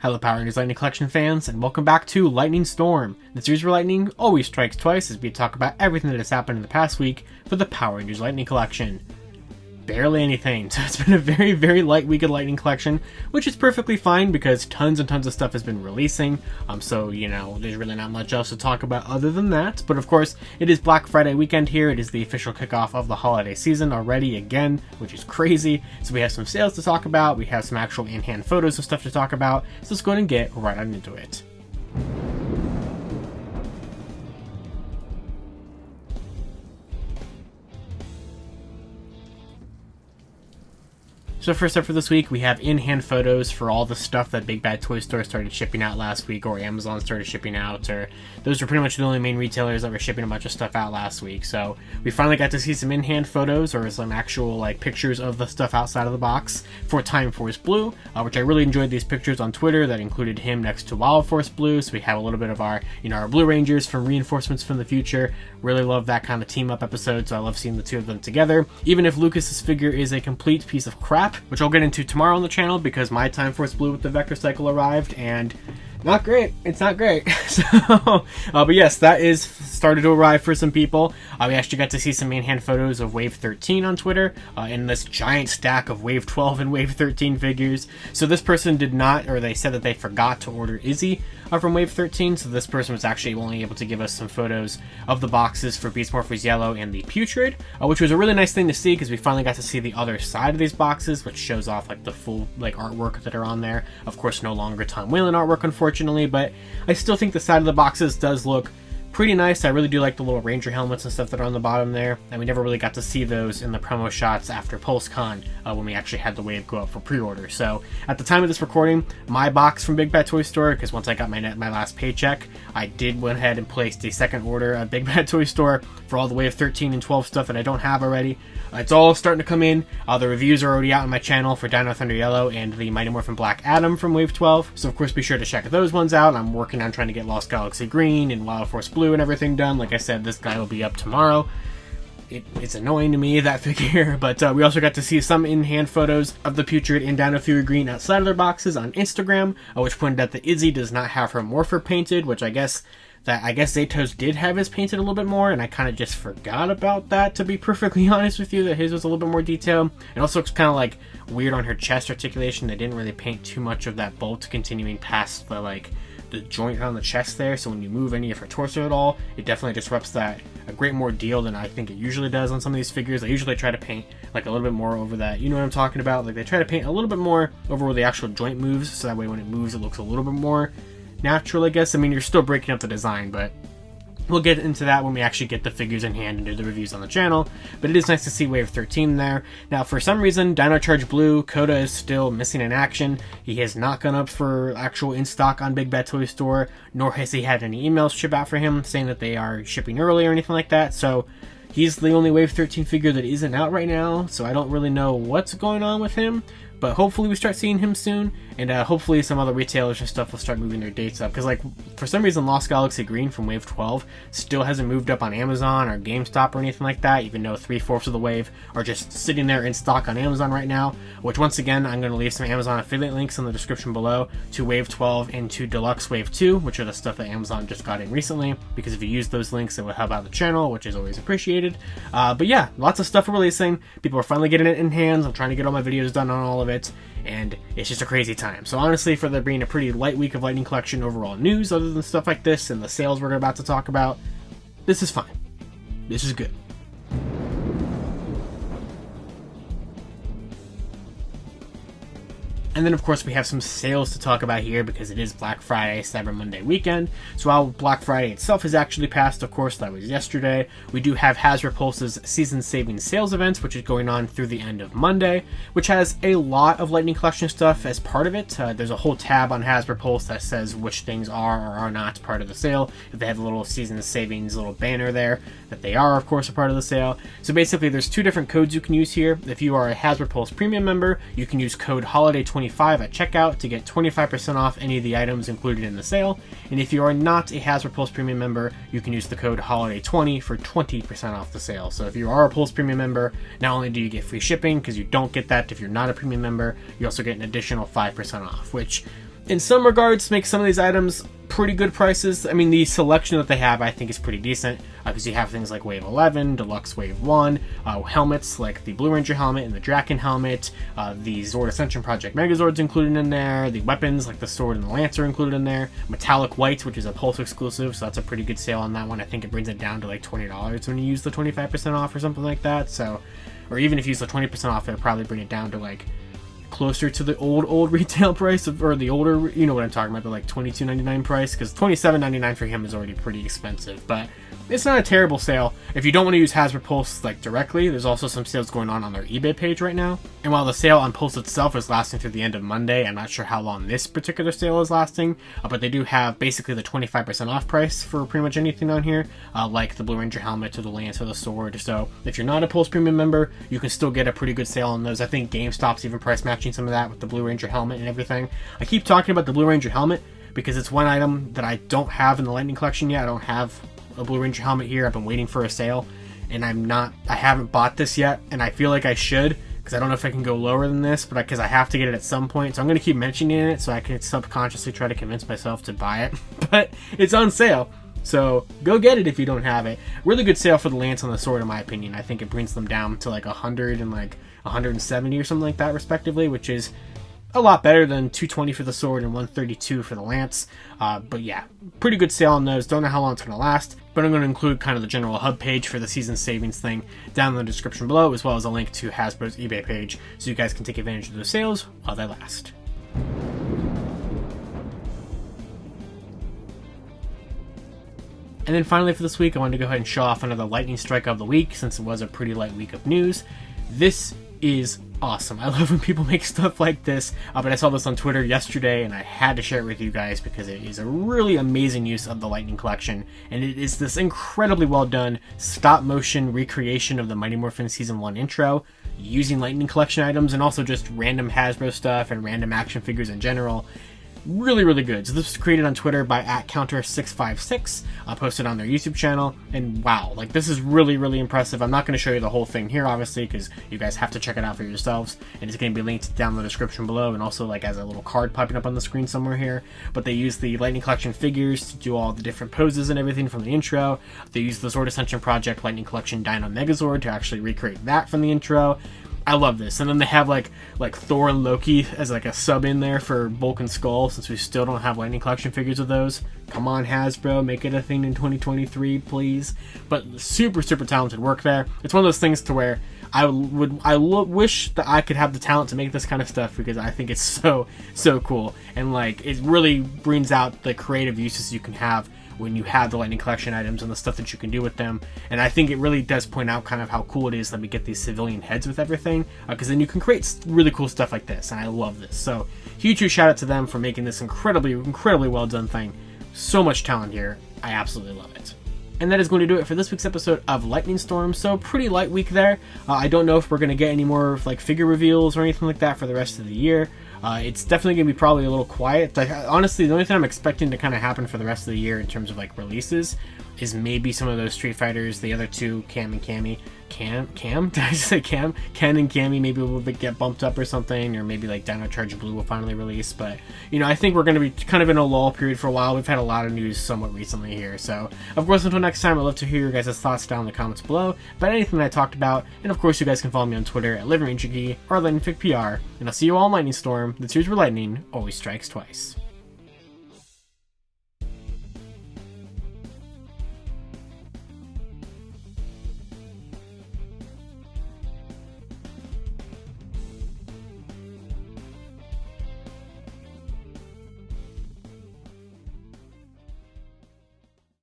Hello Power Rangers Lightning Collection fans, and welcome back to Lightning Storm, the series where lightning always strikes twice as we talk about everything that has happened in the past week for the Power Rangers Lightning Collection. Barely anything, so it's been a very light week of Lightning Collection, which is perfectly fine because tons and tons of stuff has been releasing, so there's really not much else to talk about other than that. But of course, it is Black Friday weekend here. It is the official kickoff of the holiday season already again, which is crazy. So we have some sales to talk about, we have some actual in-hand photos of stuff to talk about, so let's go ahead and get right on into it. So first up for this week, we have in-hand photos for all the stuff that Big Bad Toy Store started shipping out last week, or Amazon started shipping out, or those are pretty much the only main retailers that were shipping a bunch of stuff out last week. So we finally got to see some in-hand photos, or some actual pictures of the stuff outside of the box for Time Force Blue, which I really enjoyed these pictures on Twitter that included him next to Wild Force Blue. So we have a little bit of our Blue Rangers from Reinforcements from the Future. Really love that kind of team-up episode, so I love seeing the two of them together. Even if Lucas's figure is a complete piece of crap, which I'll get into tomorrow on the channel because my Time Force Blue with the Vector Cycle arrived, and not great. It's not great. So, but yes, that is started to arrive for some people. We actually got to see some in-hand photos of Wave 13 on Twitter, in this giant stack of Wave 12 and Wave 13 figures. So this person did not, or they said that they forgot to order Izzy from Wave 13, so this person was actually only able to give us some photos of the boxes for Beast Morphers Yellow and the Putrid, which was a really nice thing to see because we finally got to see the other side of these boxes, which shows off the full artwork that are on there. Of course, no longer Tom Whalen artwork, unfortunately, but I still think the side of the boxes does look pretty nice. I really do like the little Ranger helmets and stuff that are on the bottom there, and we never really got to see those in the promo shots after PulseCon when we actually had the wave go up for pre-order. So at the time of this recording, my box from Big Bad Toy Store, because once I got my last paycheck, I did went ahead and placed a second order at Big Bad Toy Store for all the Wave 13 and 12 stuff that I don't have already. It's all starting to come in. The reviews are already out on my channel for Dino Thunder Yellow and the Mighty Morphin Black Adam from Wave 12, so of course be sure to check those ones out. I'm working on trying to get Lost Galaxy Green and Wild Force Blue and everything done. Like I said, this guy will be up tomorrow. It's annoying to me, that figure, but we also got to see some in-hand photos of the Putrid and Dino Fury Green outside of their boxes on Instagram, which pointed out that Izzy does not have her Morpher painted, which I guess Zaytos did have his painted a little bit more, and I kind of just forgot about that, to be perfectly honest with you, that his was a little bit more detailed. It also looks kind of weird on her chest articulation. They didn't really paint too much of that bolt continuing past the joint on the chest there, so when you move any of her torso at all, it definitely disrupts that a great more deal than I think it usually does on some of these figures. They usually try to paint a little bit more over that, you know what I'm talking about? They try to paint a little bit more over where the actual joint moves, so that way when it moves it looks a little bit more natural, I guess. I mean, you're still breaking up the design, but we'll get into that when we actually get the figures in hand and do the reviews on the channel. But it is nice to see Wave 13 there. Now, for some reason, Dino Charge Blue, Coda is still missing in action. He has not gone up for actual in-stock on Big Bad Toy Store, nor has he had any emails ship out for him saying that they are shipping early or anything like that. So he's the only Wave 13 figure that isn't out right now, so I don't really know what's going on with him. But hopefully we start seeing him soon, and hopefully some other retailers and stuff will start moving their dates up. Because for some reason Lost Galaxy Green from Wave 12 still hasn't moved up on Amazon or GameStop or anything like that, even though 3/4 of the wave are just sitting there in stock on Amazon right now. Which once again, I'm going to leave some Amazon affiliate links in the description below to Wave 12 and to Deluxe Wave 2, which are the stuff that Amazon just got in recently. Because if you use those links, it will help out the channel, which is always appreciated. But yeah, lots of stuff are releasing. People are finally getting it in hands. I'm trying to get all my videos done on all of it, and it's just a crazy time. So honestly, for there being a pretty light week of Lightning Collection overall news, other than stuff like this and the sales we're about to talk about, this is fine. This is good. And then, of course, we have some sales to talk about here because it is Black Friday, Cyber Monday weekend. So while Black Friday itself has actually passed, of course, that was yesterday, we do have Hasbro Pulse's Season Saving Sales event, which is going on through the end of Monday, which has a lot of Lightning Collection stuff as part of it. There's a whole tab on Hasbro Pulse that says which things are or are not part of the sale. If they have a little Season Savings little banner there, that they are, of course, a part of the sale. So basically, there's two different codes you can use here. If you are a Hasbro Pulse Premium member, you can use code HOLIDAY25 at checkout to get 25% off any of the items included in the sale. And if you are not a Hasbro Pulse Premium member, you can use the code HOLIDAY20 for 20% off the sale. So if you are a Pulse Premium member, not only do you get free shipping, because you don't get that if you're not a Premium member, you also get an additional 5% off, which in some regards makes some of these items pretty good prices. I mean, the selection that they have I think is pretty decent, because you have things like Wave 11, Deluxe Wave 1, helmets like the Blue Ranger helmet and the Draken helmet, the Zord Ascension Project Megazord's included in there, the weapons like the sword and the lance are included in there, Metallic White, which is a Pulse exclusive, so that's a pretty good sale on that one. I think it brings it down to like $20 when you use the 25% off or something like that, so, or even if you use the 20% off, it'll probably bring it down to like closer to the old retail price of, or the older, you know what I'm talking about, the like $22.99 price, because $27.99 for him is already pretty expensive, but it's not a terrible sale. If you don't want to use Hasbro Pulse like directly, there's also some sales going on their eBay page right now. And while the sale on Pulse itself is lasting through the end of Monday, I'm not sure how long this particular sale is lasting, but they do have basically the 25% off price for pretty much anything on here, like the Blue Ranger helmet or the lance or the sword. So if you're not a Pulse Premium member, you can still get a pretty good sale on those. I think GameStop's even price matching some of that with the Blue Ranger helmet and everything. I keep talking about the Blue Ranger helmet because it's one item that I don't have in the Lightning Collection yet. I don't have a Blue Ranger helmet here. I've been waiting for a sale, and I haven't bought this yet, and I feel like I should, because I don't know if I can go lower than this, but because I have to get it at some point, so I'm going to keep mentioning it so I can subconsciously try to convince myself to buy it. But it's on sale, so go get it if you don't have it. Really good sale for the lance and the sword, in my opinion. I think it brings them down to like 100 and like 170 or something like that respectively, which is a lot better than $220 for the sword and $132 for the lance. But yeah, pretty good sale on those. Don't know how long it's going to last, but I'm going to include kind of the general hub page for the season savings thing down in the description below, as well as a link to Hasbro's eBay page, so you guys can take advantage of those sales while they last. And then finally for this week, I wanted to go ahead and show off another lightning strike of the week, since it was a pretty light week of news. This is awesome. I love when people make stuff like this, but I saw this on Twitter yesterday and I had to share it with you guys because it is a really amazing use of the Lightning Collection, and it is this incredibly well done stop motion recreation of the Mighty Morphin Season 1 intro using Lightning Collection items and also just random Hasbro stuff and random action figures in general. Really, really good. So this was created on Twitter by @counter656, posted on their YouTube channel, and wow, like this is really, really impressive. I'm not going to show you the whole thing here, obviously, because you guys have to check it out for yourselves, and it's going to be linked down in the description below, and also like as a little card popping up on the screen somewhere here. But they use the Lightning Collection figures to do all the different poses and everything from the intro. They use the Zord Ascension Project Lightning Collection Dino Megazord to actually recreate that from the intro. I love this. And then they have like Thor and Loki as like a sub in there for Bulk and Skull, since we still don't have Lightning Collection figures of those. Come on, Hasbro, make it a thing in 2023, please. But super, super talented work there. It's one of those things to where I wish that I could have the talent to make this kind of stuff, because I think it's so, so cool. And like, it really brings out the creative uses you can have when you have the Lightning Collection items and the stuff that you can do with them. And I think it really does point out kind of how cool it is that we get these civilian heads with everything, because then you can create really cool stuff like this, and I love this. So huge shout out to them for making this incredibly, incredibly well done thing. So much talent here. I absolutely love it. And that is going to do it for this week's episode of Lightning Storm. So pretty light week there. I don't know if we're going to get any more like figure reveals or anything like that for the rest of the year. It's definitely going to be probably a little quiet. Honestly, the only thing I'm expecting to kind of happen for the rest of the year in terms of like releases is maybe some of those Street Fighters, the other two, Cam and Cammy. Cam? Did I just say Cam? Ken and Cammy maybe will get bumped up or something, or maybe like Dino Charge Blue will finally release. But, you know, I think we're going to be kind of in a lull period for a while. We've had a lot of news somewhat recently here. So, of course, until next time, I'd love to hear your guys' thoughts down in the comments below about anything that I talked about. And, of course, you guys can follow me on Twitter at LivingRangerGee or LightningFigPR. And I'll see you all in Lightning Storm. The tears were lightning always strikes twice.